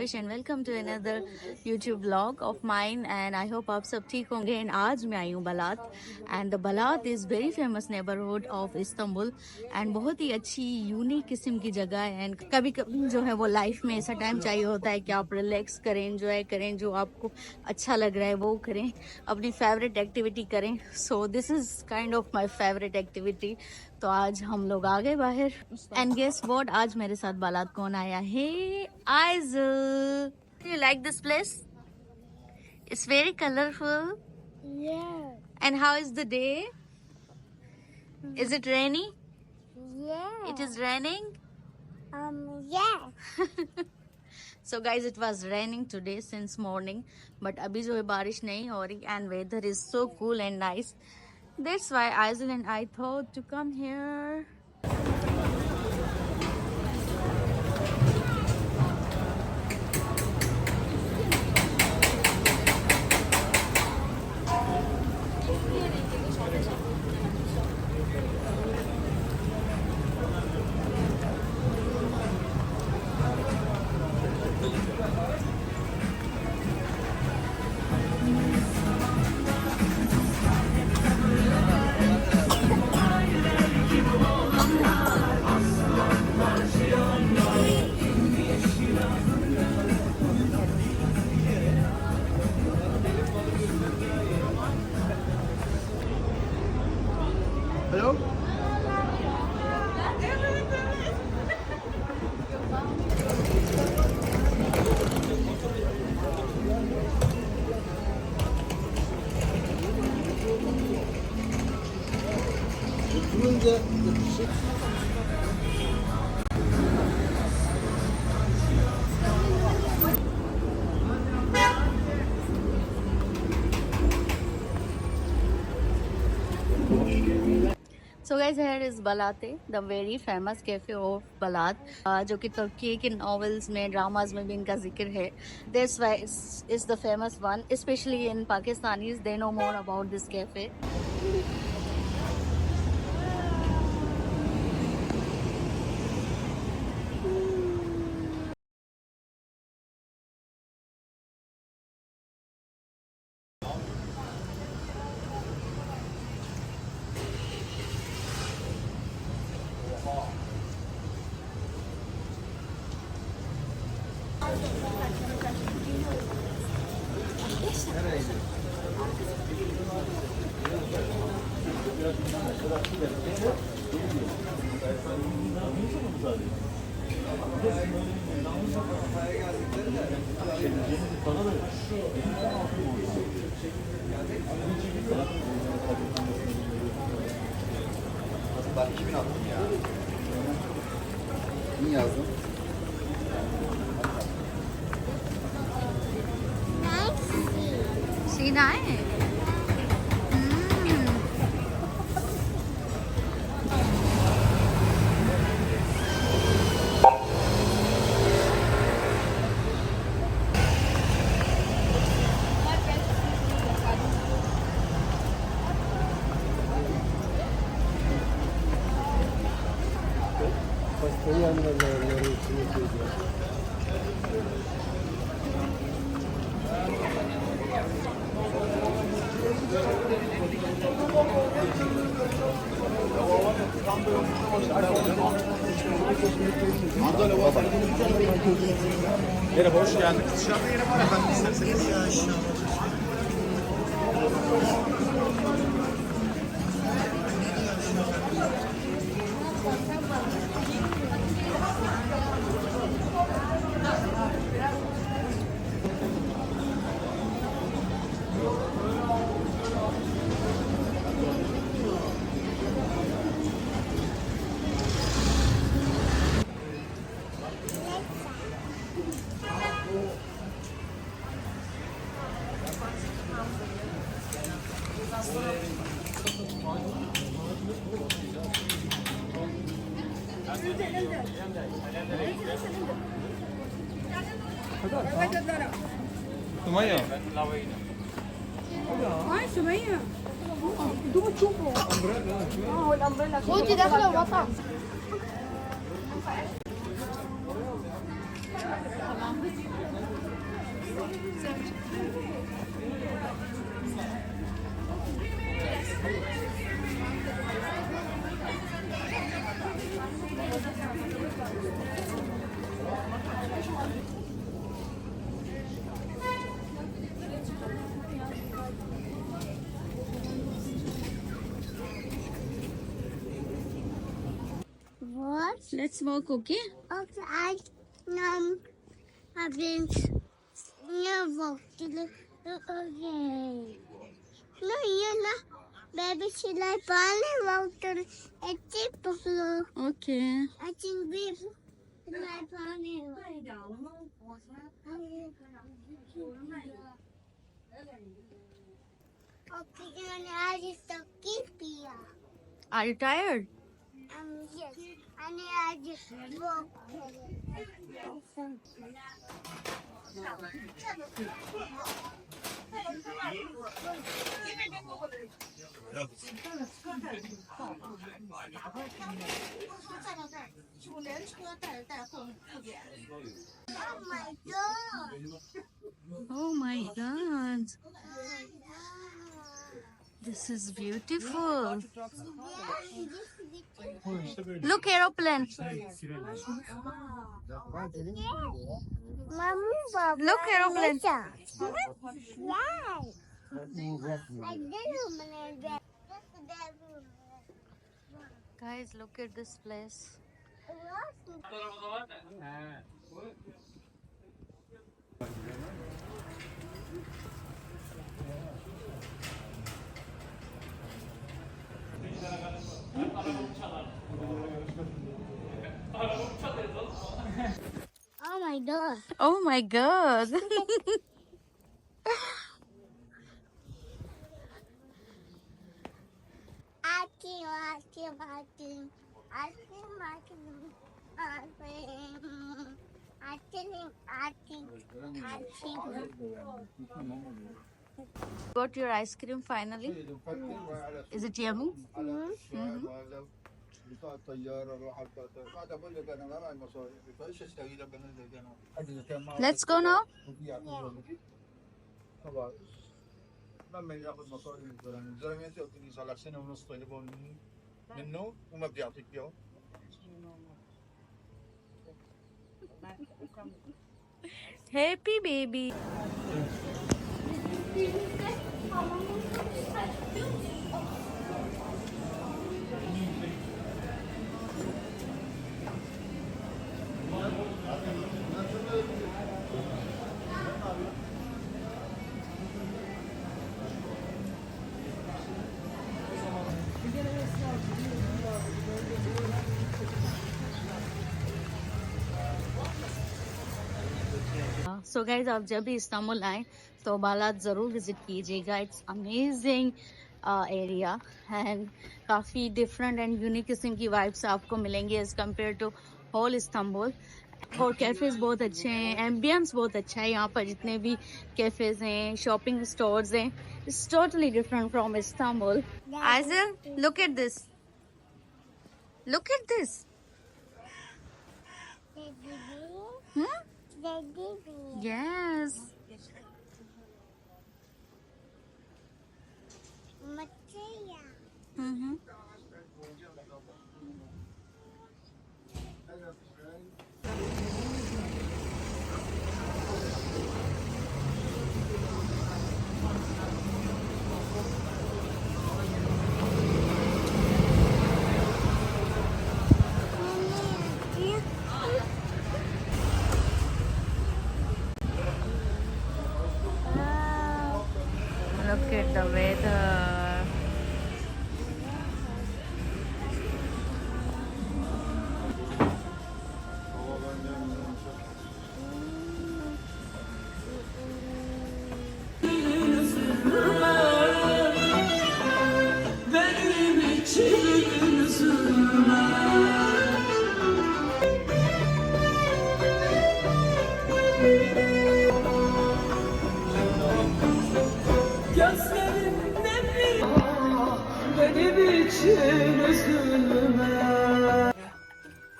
बारिश and welcome to another YouTube vlog of mine and I hope आप सब ठीक होंगे। एंड आज मैं आई हूँ Balat and the Balat is very famous neighbourhood of Istanbul and बहुत ही अच्छी यूनिक किस्म की जगह है। एंड कभी कभी जो है वो लाइफ में ऐसा टाइम चाहिए होता है कि आप रिलैक्स करें, एंजॉय करें, जो आपको अच्छा लग रहा है वो करें, अपनी फेवरेट एक्टिविटी करें। So this is kind of my favourite activity. तो आज हम लोग आ गए बाहर एंड गेस व्हाट, आज मेरे साथ बालात कौन आया है? Aisel. You like this place? It's very colourful. Yeah. And how is the day? Is it rainy? Yeah. It is raining. Yeah. So guys, it was raining today since morning, but अभी जो है बारिश नहीं हो रही and weather is so cool and nice. That's why Aizul and I thought to come here. Hello? So guys, here is Balate, the very famous cafe of Balat, जो कि तुर्की के novels में, dramas में भी इनका जिक्र है. That's why it's the famous one, especially in Pakistanis. They know more about this cafe. Bak 2000 attım ya. Niye yazdın? Sinai. Merhaba, hoş geldiniz. Dışarıda yine var efendim, isterseniz. سمية هاي سمية دوبوا تشوفوا هو الامبريلا خوتي داخله المطعم What? Let's walk, okay? Okay, I've been never to the okay. No, you're not. Baby, should I finally walk to a tip of the Okay. I think baby, should I finally okay, and I just keep here. Are you tired? Yes, and I just walk. Oh my god! Oh my God. This is beautiful. Look, aeroplane. Mommy, Papa, Look, aeroplane. Yes. I did Guys, look at this place. Oh my god. Oh my God. Got your ice cream finally. Is it yummy? Mhm. بتاع الطياره روح على بتاع الطياره قاعد اقول لك انا ما معي مصاري فايش استغيث بنزل انا اجل كان معي Let's go now. طبعا لما ياخذ مصاري من الزلمه انت قلت لي صار لك سنه ونص طالبون منه وما بدي اعطيك اياه Happy baby. So guys आप जब भी Istanbul आए तो Baalath ज़रूर visit कीजिएगा. It's amazing area and काफ़ी different and unique किस्म की वाइब्स आपको मिलेंगी as compare to whole Istanbul. और कैफ़ेज़ बहुत अच्छे हैं, एम्बियंस बहुत अच्छा है यहाँ पर. जितने भी कैफ़ेज़ हैं, शॉपिंग स्टोर्स हैं, it's totally different from Istanbul. Aisel, look at this, look at this. Yes. Mm-hmm. Look at the weather.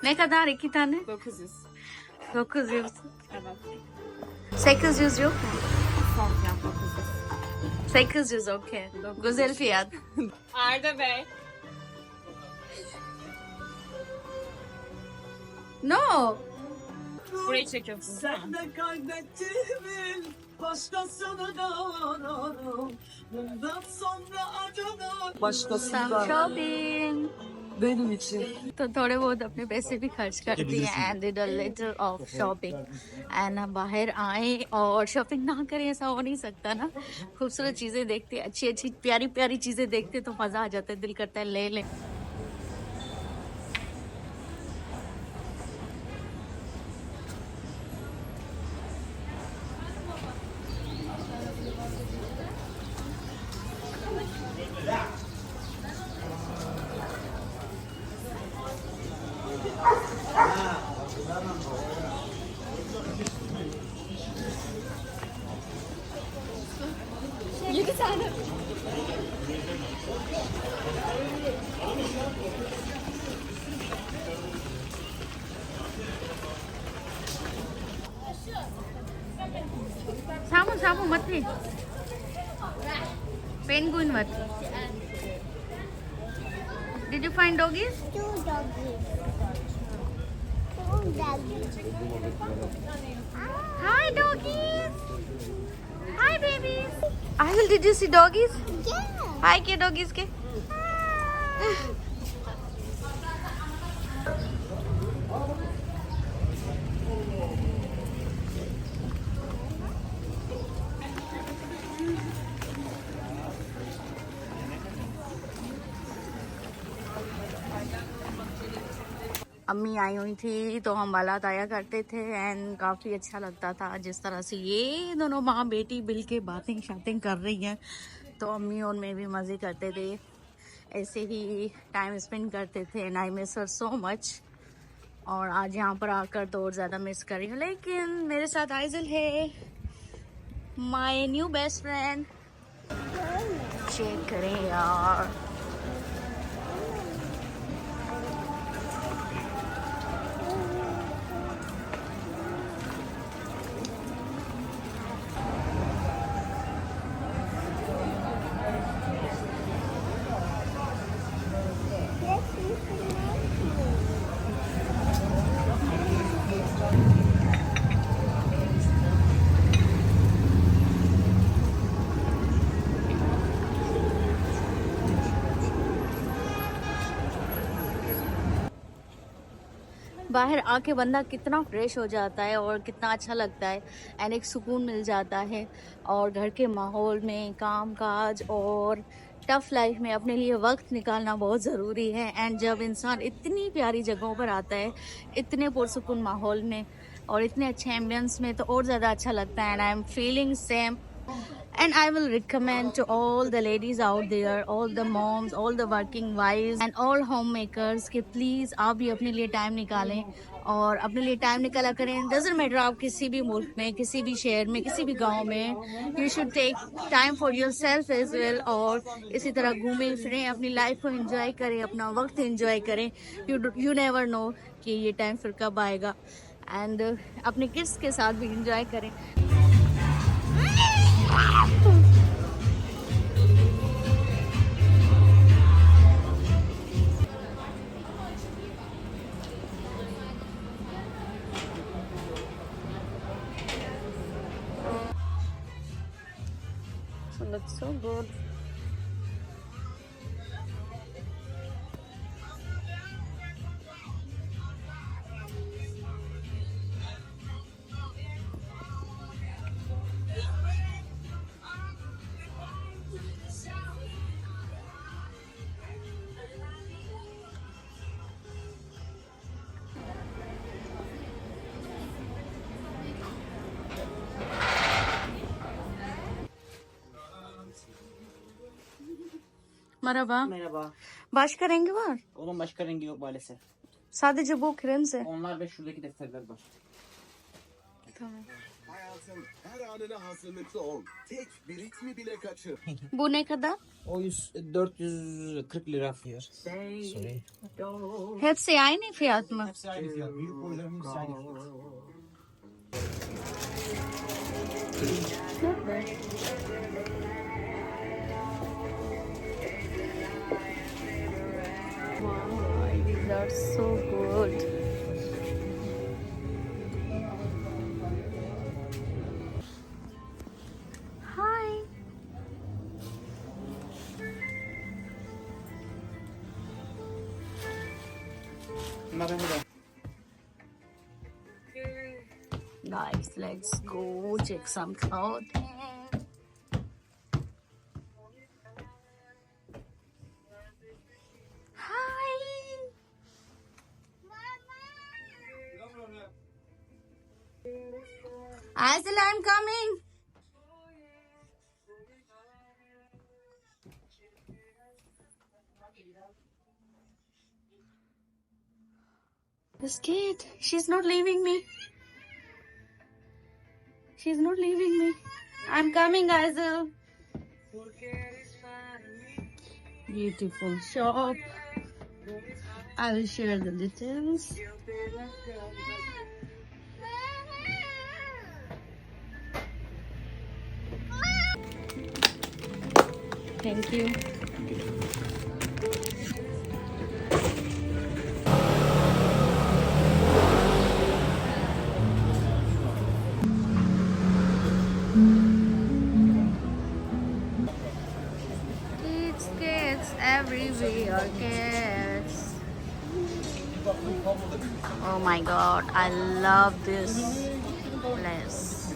Ne kadar iki tane? 900. 900. Evet. 800 yok mu? Son fiyat 900. 800 okey. Güzel fiyat. Arda Bey. No. Burayı çekiyorsunuz. Sen de kaybettiğimin başkasını da ararım. Bundan sonra acıdım başkasını Some da shopping. benim için. तो थोड़े बहुत अपने पैसे भी खर्च कर दिए and did a little of shopping and बाहर आए और शॉपिंग ना करें ऐसा हो नहीं सकता ना. खूबसूरत चीजें देखते, अच्छी अच्छी प्यारी प्यारी चीजें देखते तो मजा आ जाता है, दिल करता है ले लें. सामू मत ले. पेंगुइन मत. Did you find doggies? Two doggies. Two doggies. Hi doggies. Hi babies. Ahil, did you see doggies? Yeah. Hi के doggies के. अम्मी आई हुई थी तो हम बारात आया करते थे एंड काफ़ी अच्छा लगता था जिस तरह से ये दोनों माँ बेटी मिल के बातें शातें कर रही हैं. तो अम्मी और मैं भी मज़े करते थे, ऐसे ही टाइम स्पेंड करते थे and I miss her so much. और आज यहाँ पर आकर तो और ज़्यादा मिस कर रही हूँ. लेकिन मेरे साथ आइजल है, my new best friend. Check करें यार. बाहर आके बंदा कितना फ्रेश हो जाता है और कितना अच्छा लगता है एंड एक सुकून मिल जाता है. और घर के माहौल में काम काज और टफ लाइफ में अपने लिए वक्त निकालना बहुत ज़रूरी है. एंड जब इंसान इतनी प्यारी जगहों पर आता है, इतने पुरसुकून माहौल में और इतने अच्छे एम्बियंस में, तो और ज़्यादा अच्छा लगता है. And I am feeling same. And I will recommend to all the ladies out there, all the moms, all the working wives and all homemakers कि प्लीज़ आप भी अपने लिए टाइम निकालें और अपने लिए टाइम निकाला करें. डजंट मैटर आप किसी भी मुल्क में, किसी भी शहर में, किसी भी गांव में, you should take time for yourself as well. और इसी तरह घूमें फिरें, अपनी लाइफ को एंजॉय करें, अपना वक्त एंजॉय करें. यू नेवर नो कि ये टाइम फिर कब आएगा. एंड अपने किड्स के साथ भी एंजॉय करें. So looks so good. Merhaba. Merhaba. Başka rengi var. Onun başka rengi yok maalesef. Sadece bu kremse. Onlar ve şuradaki defterler var. Tamam. Hayatın her anına hazırlıklı ol. Tek bir ritmi bile kaçır. Bu ne kadar? O 440 lira fiyat. Sorry. Hepsi aynı fiyat mı? Hepsi aynı fiyat. Büyük boyların hepsi aynı fiyat. Not bad. Wow, these are so good. Hi. Guys, let's go check some clothing. Hi. Aisel, I'm coming. This kid, she's not leaving me. She's not leaving me. I'm coming, Aisel. Beautiful shop. I will share the details. Thank you. Kids everywhere, kids. Oh my god, I love this place.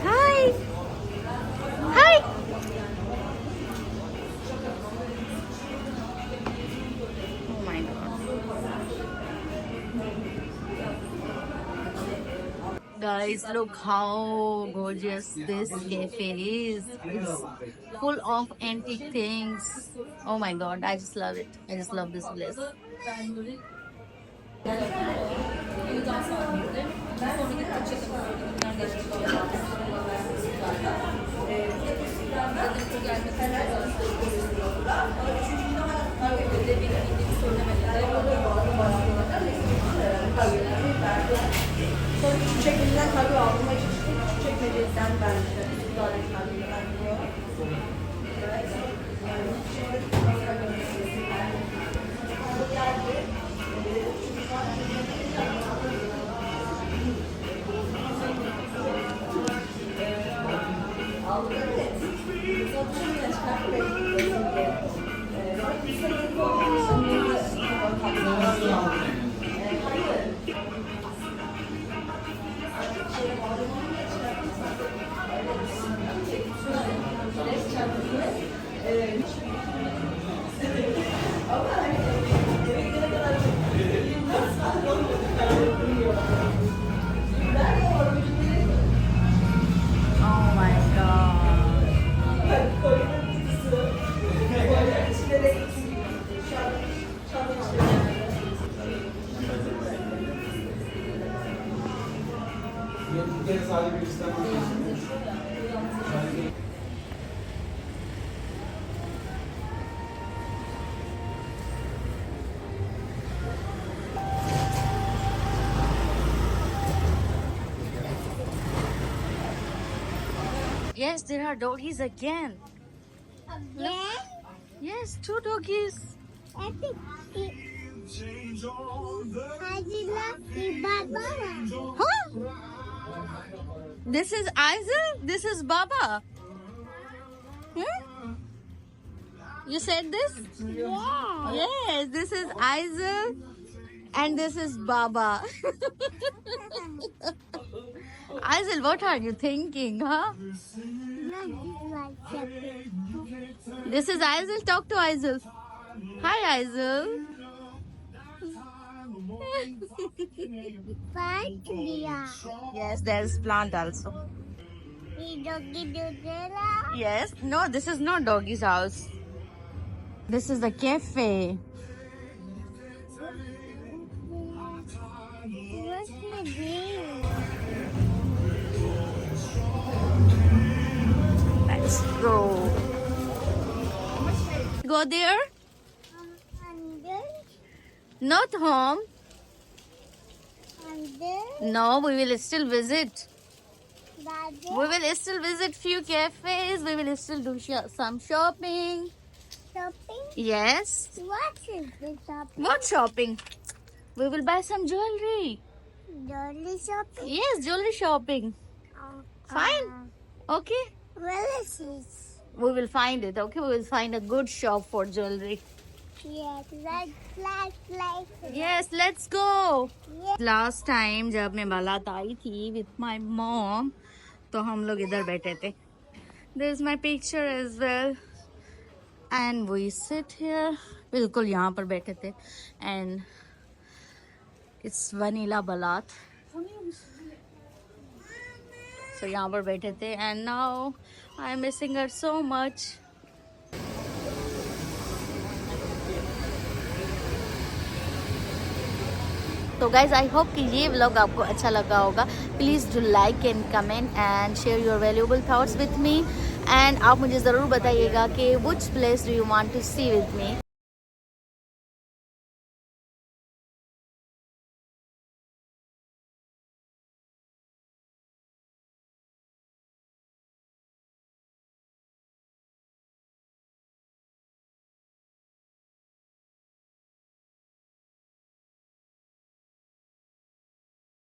Hi! Hi! Oh my god. Guys, look how gorgeous this cafe is. It's full of antique things. Oh my god, I just love it. I just love this place. Çekimden tabii aldım. Çekmecesinden ben de. Oh my god. Yes, there are doggies again. Again? Yes, 2 doggies. I think Angela is Baba. Huh? This is Aisel. This is Baba. Hmm? You said this? Yeah. Yes, this is Aisel and this is Baba. Aisel, what are you thinking, huh? This is Aisel. Talk to Aisel. Hi, Aisel. Yes, there's plant also. Yes. No, this is not doggy's house. This is a cafe. What's the name? Let's go. Go there. Under. Not home. And then, No, we will still visit. Daddy, We will still visit few cafes. We will still do some shopping. shopping. Yes. What is the shopping? What shopping? We will buy some jewelry. Dolly shopping. Yes, jewelry shopping. Oh, Fine. Okay. Where is this? We will find it. Okay, we will find a good shop for jewelry. Yes, let's Yes, let's go. Yes. Last time जब मैं Baalath आई थी with my mom, तो हम लोग इधर बैठे थे. There's my picture as well. And we sit here. बिल्कुल यहाँ पर बैठे थे. And it's vanilla balat. So यहाँ पर बैठे थे. And now I'm missing her so much. तो गाइज आई होप कि ये व्लॉग आपको अच्छा लगा होगा. Please do like and comment and share your valuable thoughts with me. And आप मुझे ज़रूर बताइएगा कि which place do you want to see with me.